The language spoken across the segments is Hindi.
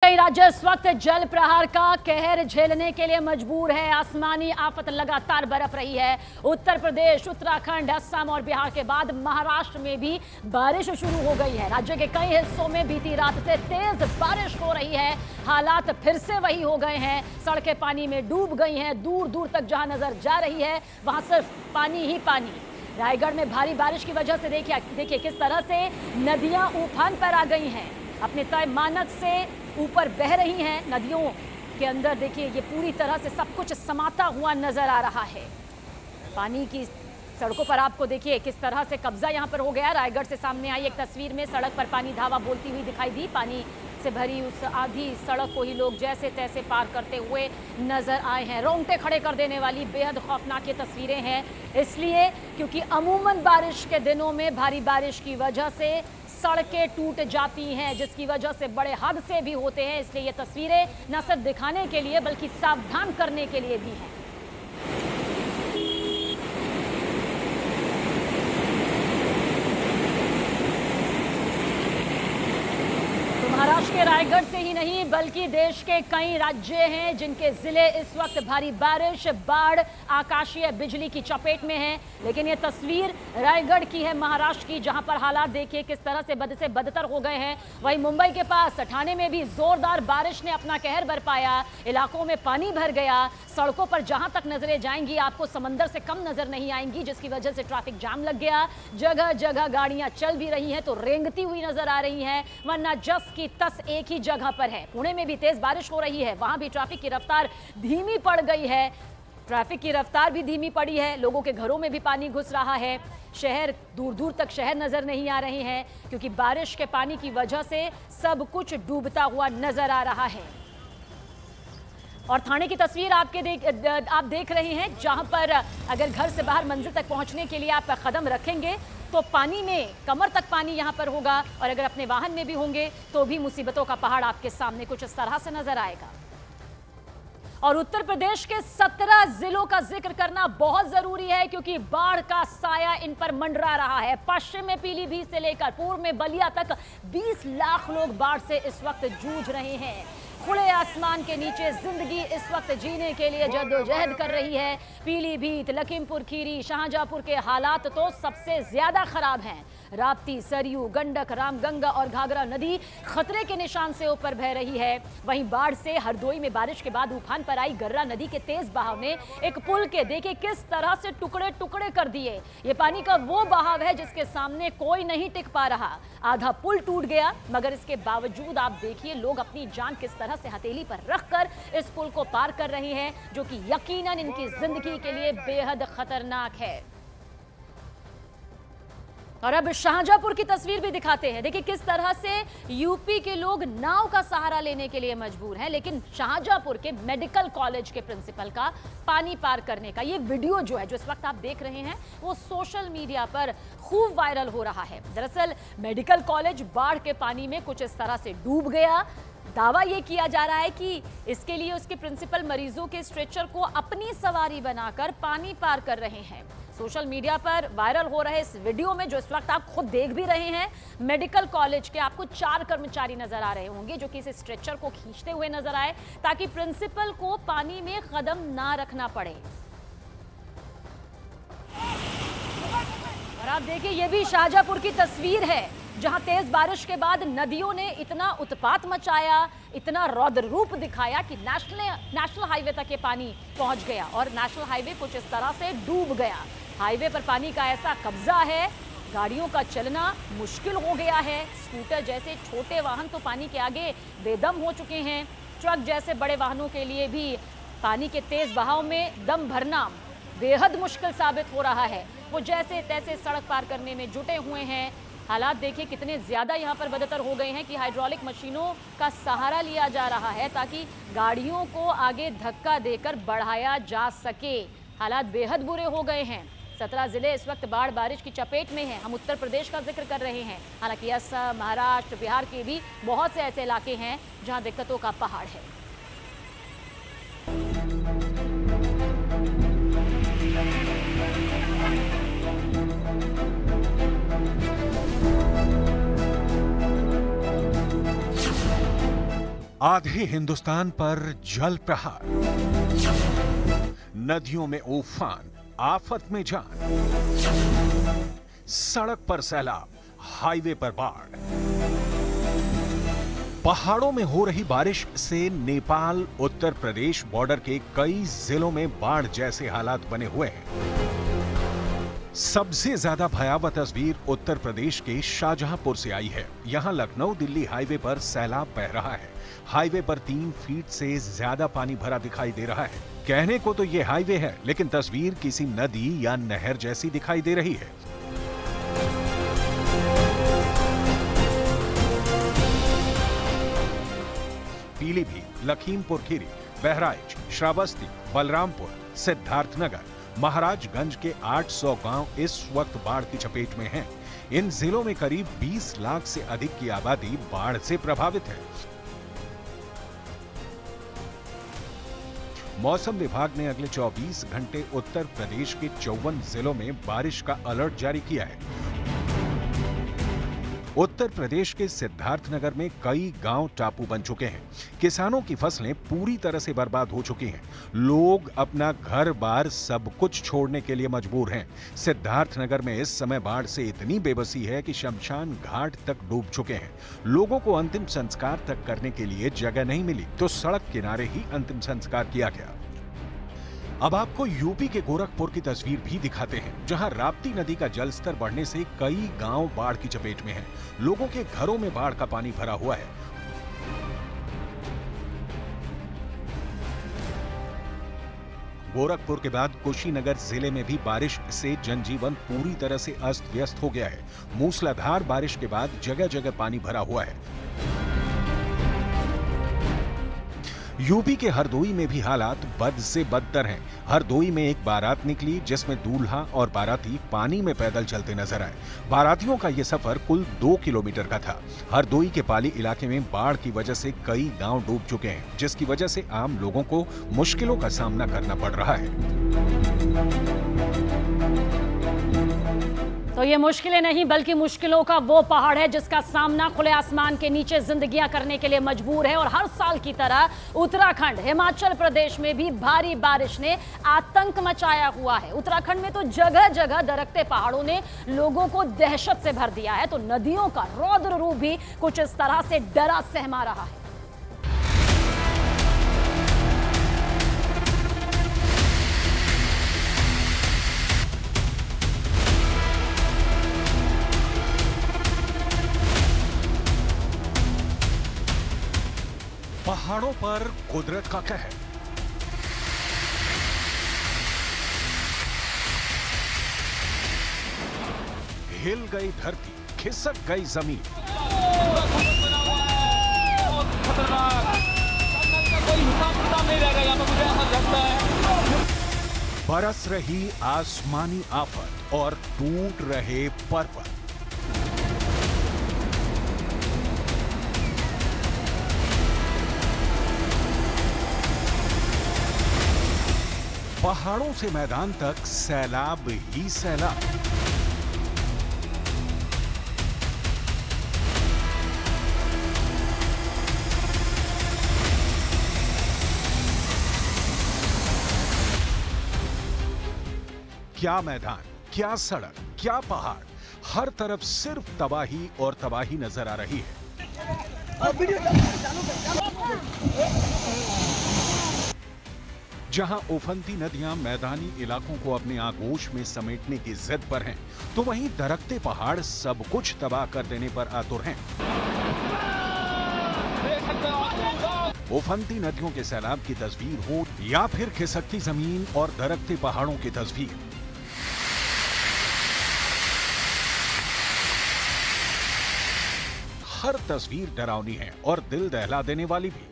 कई राज्य इस वक्त जल प्रहार का कहर झेलने के लिए मजबूर है। आसमानी आफत लगातार बरप रही है। उत्तर प्रदेश, उत्तराखंड, असम और बिहार के बाद महाराष्ट्र में भी बारिश शुरू हो गई है। राज्य के कई हिस्सों में बीती रात से तेज बारिश हो रही है। हालात फिर से वही हो गए हैं। सड़कें पानी में डूब गई हैं। दूर दूर तक जहां नजर जा रही है वहां सिर्फ पानी ही पानी। रायगढ़ में भारी बारिश की वजह से देखिए किस तरह से नदियां उफान पर आ गई हैं। अपने तय मानक से ऊपर बह रही हैं। नदियों के अंदर देखिए ये पूरी तरह से सब कुछ समाता हुआ नजर आ रहा है। पानी की सड़कों पर आपको देखिए किस तरह से कब्जा यहां पर हो गया। रायगढ़ से सामने आई एक तस्वीर में सड़क पर पानी धावा बोलती हुई दिखाई दी। पानी से भरी उस आधी सड़क को ही लोग जैसे तैसे पार करते हुए नजर आए हैं। रोंगटे खड़े कर देने वाली बेहद खौफनाक ये तस्वीरें हैं, इसलिए क्योंकि अमूमन बारिश के दिनों में भारी बारिश की वजह से सड़कें टूट जाती हैं, जिसकी वजह से बड़े हादसे भी होते हैं। इसलिए ये तस्वीरें न सिर्फ दिखाने के लिए बल्कि सावधान करने के लिए भी हैं। महाराष्ट्र के रायगढ़ से ही नहीं बल्कि देश के कई राज्य हैं जिनके जिले इस वक्त भारी बारिश, बाढ़, आकाशीय बिजली की चपेट में हैं। लेकिन ये तस्वीर रायगढ़ की है, महाराष्ट्र की, जहां पर हालात देखिए किस तरह से बद से बदतर हो गए हैं। वहीं मुंबई के पास ठाणे में भी जोरदार बारिश ने अपना कहर बरपाया। इलाकों में पानी भर गया। सड़कों पर जहां तक नजरें जाएंगी आपको समंदर से कम नजर नहीं आएंगी, जिसकी वजह से ट्रैफिक जाम लग गया। जगह जगह गाड़ियां चल भी रही हैं तो रेंगती हुई नजर आ रही हैं, वरना जस की तस एक ही जगह पर है। पुणे में भी तेज बारिश हो रही है, वहां भी ट्रैफिक की रफ्तार धीमी पड़ गई है। ट्रैफिक की रफ्तार भी धीमी पड़ी है। लोगों के घरों में भी पानी घुस रहा है। शहर दूर दूर तक शहर नजर नहीं आ रहे हैं क्योंकि बारिश के पानी की वजह से सब कुछ डूबता हुआ नजर आ रहा है। और थाने की तस्वीर आप देख रहे हैं, जहां पर अगर घर से बाहर मंजिल तक पहुंचने के लिए आप कदम रखेंगे तो पानी में कमर तक पानी यहां पर होगा, और अगर अपने वाहन में भी होंगे तो भी मुसीबतों का पहाड़ आपके सामने कुछ इस तरह से नजर आएगा। और उत्तर प्रदेश के 17 जिलों का जिक्र करना बहुत जरूरी है क्योंकि बाढ़ का साया इन पर मंडरा रहा है। पश्चिम में पीलीभीत से लेकर पूर्व में बलिया तक 20 लाख लोग बाढ़ से इस वक्त जूझ रहे हैं। खुले आसमान के नीचे जिंदगी इस वक्त जीने के लिए जद्दोजहद कर रही है। पीलीभीत, लखीमपुर खीरी, शाहजहांपुर के हालात तो सबसे ज्यादा खराब हैं। राप्ती, सरयू, गंडक, रामगंगा और घाघरा नदी खतरे के निशान से ऊपर बह रही है। वहीं बाढ़ से हरदोई में बारिश के बाद उफान पर आई गर्रा नदी के तेज बहाव ने एक पुल के देखिए किस तरह से टुकड़े टुकड़े कर दिए। ये पानी का वो बहाव है जिसके सामने कोई नहीं टिक पा रहा। आधा पुल टूट गया, मगर इसके बावजूद आप देखिए लोग अपनी जान किस तरह से हथेली पर रखकर इस पुल को पार कर रहे हैं, जो कि यकीनन इनकी जिंदगी के लिए बेहद खतरनाक है। और अब शाहजहांपुर की तस्वीर भी दिखाते हैं। देखिए किस तरह से यूपी के लोग नाव का सहारा लेने के लिए मजबूर हैं, लेकिन शाहजहांपुर के मेडिकल कॉलेज के प्रिंसिपल का पानी पार करने का ये वीडियो जो इस वक्त आप देख रहे हैं वो सोशल मीडिया पर खूब वायरल हो रहा है। दरअसल मेडिकल कॉलेज बाढ़ के पानी में कुछ इस तरह से डूब गया। दावा ये किया जा रहा है कि इसके लिए उसके प्रिंसिपल मरीजों के स्ट्रेचर को अपनी सवारी बनाकर पानी पार कर रहे हैं। सोशल मीडिया पर वायरल हो रहे इस वीडियो में जो इस वक्त आप खुद देख भी रहे हैं, मेडिकल कॉलेज के आपको 4 कर्मचारी नजर आ रहे होंगे जो कि इस स्ट्रेचर को खींचते हुए नजर आए ताकि प्रिंसिपल को पानी में कदम ना रखना पड़े। और आप देखिए ये भी शाहजहांपुर की तस्वीर है जहां तेज बारिश के बाद नदियों ने इतना उत्पात मचाया, इतना रौद्र रूप दिखाया कि नेशनल हाईवे तक ये पानी पहुंच गया और नेशनल हाईवे कुछ इस तरह से डूब गया। हाईवे पर पानी का ऐसा कब्जा है, गाड़ियों का चलना मुश्किल हो गया है। स्कूटर जैसे छोटे वाहन तो पानी के आगे बेदम हो चुके हैं। ट्रक जैसे बड़े वाहनों के लिए भी पानी के तेज बहाव में दम भरना बेहद मुश्किल साबित हो रहा है। वो जैसे तैसे सड़क पार करने में जुटे हुए हैं। हालात देखिए कितने ज्यादा यहाँ पर बदतर हो गए हैं कि हाइड्रोलिक मशीनों का सहारा लिया जा रहा है ताकि गाड़ियों को आगे धक्का देकर बढ़ाया जा सके। हालात बेहद बुरे हो गए हैं। 17 जिले इस वक्त बाढ़ बारिश की चपेट में हैं। हम उत्तर प्रदेश का जिक्र कर रहे हैं, हालांकि असम, महाराष्ट्र, बिहार के भी बहुत से ऐसे इलाके हैं जहां दिक्कतों का पहाड़ है। आधे हिंदुस्तान पर जल प्रहार, नदियों में उफान, आफत में जान, सड़क पर सैलाब, हाईवे पर बाढ़। पहाड़ों में हो रही बारिश से नेपाल उत्तर प्रदेश बॉर्डर के कई जिलों में बाढ़ जैसे हालात बने हुए हैं। सबसे ज्यादा भयावह तस्वीर उत्तर प्रदेश के शाहजहांपुर से आई है। यहां लखनऊ दिल्ली हाईवे पर सैलाब बह रहा है। हाईवे पर 3 फीट से ज्यादा पानी भरा दिखाई दे रहा है। कहने को तो ये हाईवे है, लेकिन तस्वीर किसी नदी या नहर जैसी दिखाई दे रही है। पीलीभीत, लखीमपुर खीरी, बहराइच, श्रावस्ती, बलरामपुर, सिद्धार्थनगर, महाराजगंज के 800 गांव इस वक्त बाढ़ की चपेट में हैं। इन जिलों में करीब 20 लाख से अधिक की आबादी बाढ़ से प्रभावित है। मौसम विभाग ने अगले 24 घंटे उत्तर प्रदेश के 54 जिलों में बारिश का अलर्ट जारी किया है। उत्तर प्रदेश के सिद्धार्थनगर में कई गांव टापू बन चुके हैं। किसानों की फसलें पूरी तरह से बर्बाद हो चुकी हैं। लोग अपना घर बार सब कुछ छोड़ने के लिए मजबूर हैं। सिद्धार्थनगर में इस समय बाढ़ से इतनी बेबसी है कि शमशान घाट तक डूब चुके हैं। लोगों को अंतिम संस्कार तक करने के लिए जगह नहीं मिली तो सड़क किनारे ही अंतिम संस्कार किया गया। अब आपको यूपी के गोरखपुर की तस्वीर भी दिखाते हैं, जहां राप्ती नदी का जलस्तर बढ़ने से कई गांव बाढ़ की चपेट में हैं। लोगों के घरों में बाढ़ का पानी भरा हुआ है। गोरखपुर के बाद कुशीनगर जिले में भी बारिश से जनजीवन पूरी तरह से अस्त व्यस्त हो गया है। मूसलाधार बारिश के बाद जगह जगह पानी भरा हुआ है। यूपी के हरदोई में भी हालात बद से बदतर हैं। हरदोई में एक बारात निकली जिसमें दूल्हा और बाराती पानी में पैदल चलते नजर आए। बारातियों का यह सफर कुल 2 किलोमीटर का था। हरदोई के पाली इलाके में बाढ़ की वजह से कई गांव डूब चुके हैं, जिसकी वजह से आम लोगों को मुश्किलों का सामना करना पड़ रहा है। तो ये मुश्किलें नहीं बल्कि मुश्किलों का वो पहाड़ है जिसका सामना खुले आसमान के नीचे जिंदगियां करने के लिए मजबूर है। और हर साल की तरह उत्तराखंड, हिमाचल प्रदेश में भी भारी बारिश ने आतंक मचाया हुआ है। उत्तराखंड में तो जगह जगह दरकते पहाड़ों ने लोगों को दहशत से भर दिया है, तो नदियों का रौद्र रूप भी कुछ इस तरह से डरा सहमा रहा है। पहाड़ों पर कुदरत का कहर। हिल गई धरती, खिसक गई जमीन। बरस रही आसमानी आफत और टूट रहे पर्वत। पहाड़ों से मैदान तक सैलाब ही सैलाब। क्या मैदान, क्या सड़क, क्या पहाड़, हर तरफ सिर्फ तबाही और तबाही नजर आ रही है। जहां उफनती नदियां मैदानी इलाकों को अपने आगोश में समेटने की जिद पर हैं, तो वहीं दरकते पहाड़ सब कुछ तबाह कर देने पर आतुर हैं। उफनती नदियों के सैलाब की तस्वीर हो या फिर खिसकती जमीन और दरकते पहाड़ों की तस्वीर, हर तस्वीर डरावनी है और दिल दहला देने वाली भी।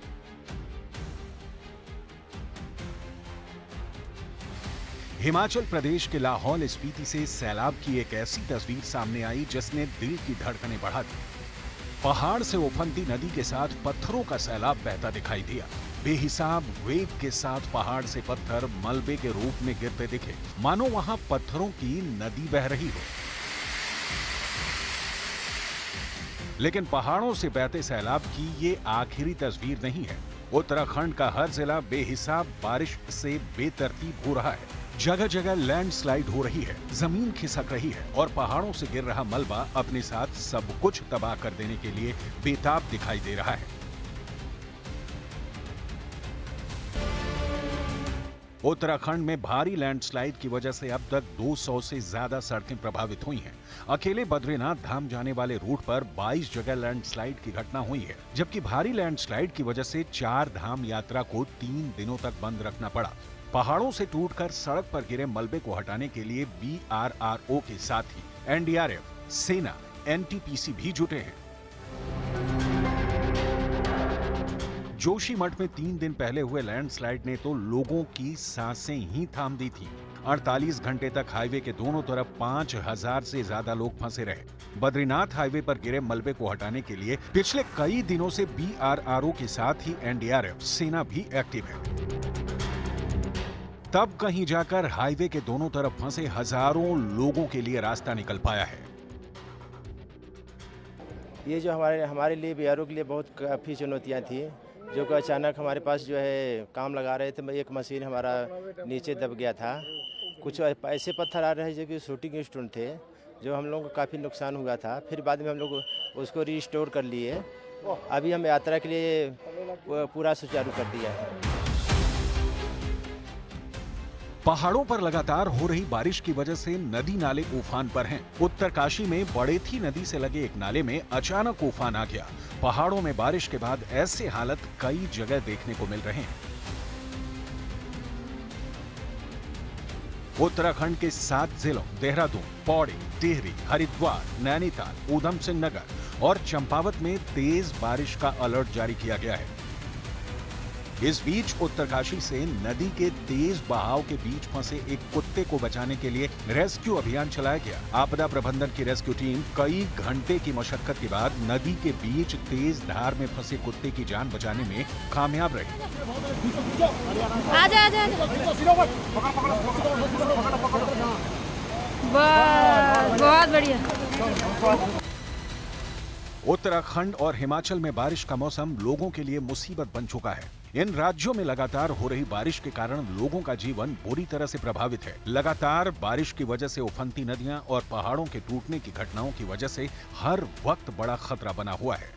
हिमाचल प्रदेश के लाहौल स्पीति से सैलाब की एक ऐसी तस्वीर सामने आई जिसने दिल की धड़कनें बढ़ा दी। पहाड़ से उफनती नदी के साथ पत्थरों का सैलाब बहता दिखाई दिया। बेहिसाब वेग के साथ पहाड़ से पत्थर मलबे के रूप में गिरते दिखे, मानो वहां पत्थरों की नदी बह रही हो। लेकिन पहाड़ों से बहते सैलाब की ये आखिरी तस्वीर नहीं है। उत्तराखंड का हर जिला बेहिसाब बारिश से बेतरतीब हो रहा है। जगह जगह लैंडस्लाइड हो रही है, जमीन खिसक रही है और पहाड़ों से गिर रहा मलबा अपने साथ सब कुछ तबाह कर देने के लिए बेताब दिखाई दे रहा है। उत्तराखंड में भारी लैंडस्लाइड की वजह से अब तक 200 से ज्यादा सड़कें प्रभावित हुई हैं। अकेले बद्रीनाथ धाम जाने वाले रूट पर 22 जगह लैंडस्लाइड की घटना हुई है, जबकि भारी लैंडस्लाइड की वजह से 4 धाम यात्रा को 3 दिनों तक बंद रखना पड़ा। पहाड़ों से टूटकर सड़क पर गिरे मलबे को हटाने के लिए BRRO के साथ ही NDRF, सेना, NTPC भी जुटे हैं। जोशीमठ में 3 दिन पहले हुए लैंडस्लाइड ने तो लोगों की सांसें ही थाम दी थी। 48 घंटे तक हाईवे के दोनों तरफ 5000 से ज्यादा लोग फंसे रहे। बद्रीनाथ हाईवे पर गिरे मलबे को हटाने के लिए पिछले कई दिनों से BRRO के साथ ही NDRF, सेना भी एक्टिव है। तब कहीं जाकर हाईवे के दोनों तरफ फंसे हजारों लोगों के लिए रास्ता निकल पाया है। ये जो हमारे लिए BRO के लिए बहुत काफ़ी चुनौतियाँ थी, जो कि अचानक हमारे पास जो है काम लगा रहे थे, एक मशीन हमारा नीचे दब गया था। कुछ ऐसे पत्थर आ रहे हैं जो कि शूटिंग स्टोन थे, जो हम लोगों को काफ़ी नुकसान हुआ था। फिर बाद में हम लोग उसको रिस्टोर कर लिए। अभी हम यात्रा के लिए पूरा सुचारू कर दिया है। पहाड़ों पर लगातार हो रही बारिश की वजह से नदी नाले उफान पर हैं। उत्तरकाशी में बड़ेथी नदी से लगे एक नाले में अचानक उफान आ गया। पहाड़ों में बारिश के बाद ऐसे हालत कई जगह देखने को मिल रहे हैं। उत्तराखंड के 7 जिलों देहरादून, पौड़ी, टिहरी, हरिद्वार, नैनीताल, ऊधम सिंह नगर और चंपावत में तेज बारिश का अलर्ट जारी किया गया है। इस बीच उत्तरकाशी से नदी के तेज बहाव के बीच फंसे एक कुत्ते को बचाने के लिए रेस्क्यू अभियान चलाया गया। आपदा प्रबंधन की रेस्क्यू टीम कई घंटे की मशक्कत के बाद नदी के बीच तेज धार में फंसे कुत्ते की जान बचाने में कामयाब रही। बहुत बढ़िया। उत्तराखंड और हिमाचल में बारिश का मौसम लोगों के लिए मुसीबत बन चुका है। इन राज्यों में लगातार हो रही बारिश के कारण लोगों का जीवन बुरी तरह से प्रभावित है। लगातार बारिश की वजह से उफनती नदियां और पहाड़ों के टूटने की घटनाओं की वजह से हर वक्त बड़ा खतरा बना हुआ है।